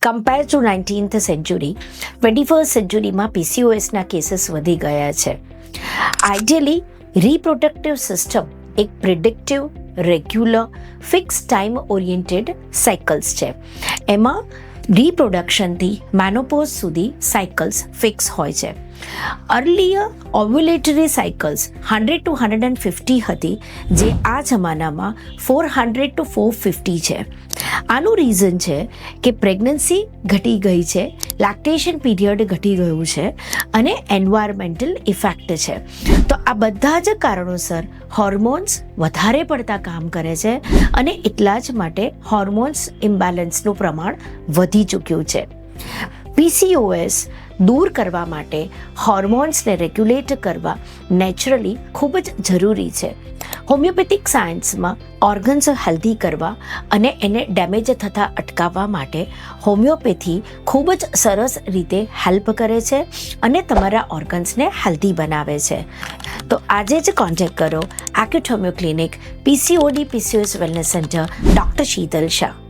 Compare to 19th century 21st સેન્ચુરીમાં પીસીઓએસના cases વધી ગયા છે. આઈડિયલી રિપ્રોડક્ટિવ સિસ્ટમ એક predictive, regular, fix time oriented cycles છે. એમાં રિપ્રોડક્શનથી મેનોપોઝ સુધી સાયકલ્સ ફિક્સ હોય છે. અર્લીયર ઓવ્યુલેટરી સાયકલ્સ 100 to 150 હતી, જે આ જમાનામાં 400 to 450 છે. આનું રીઝન છે કે પ્રેગ્નન્સી ઘટી ગઈ છે, લેક્ટેશન પીરિયડ ઘટી ગયું છે અને એન્વાયરમેન્ટલ ઇફેક્ટ છે. તો આ બધા જ કારણોસર હોર્મોન્સ વધારે પડતા કામ કરે છે અને એટલા જ માટે હોર્મોન્સ ઇમ્બેલેન્સનું પ્રમાણ વધી ચૂક્યું છે. પીસીઓએસ દૂર કરવા માટે હોર્મોન્સને રેગ્યુલેટ કરવા નેચરલી ખૂબ જ જરૂરી છે. હોમિયોપેથિક સાયન્સમાં ઓર્ગન્સ હેલ્ધી કરવા અને એને ડેમેજ થતાં અટકાવવા માટે હોમિયોપેથી ખૂબ જ સરસ રીતે હેલ્પ કરે છે અને તમારા ઓર્ગન્સને હેલ્ધી બનાવે છે. તો આજે જ કોન્ટેક્ટ કરો acute homeo clinic, PCOD PCOS wellness centre, doctor Sheetal Shah.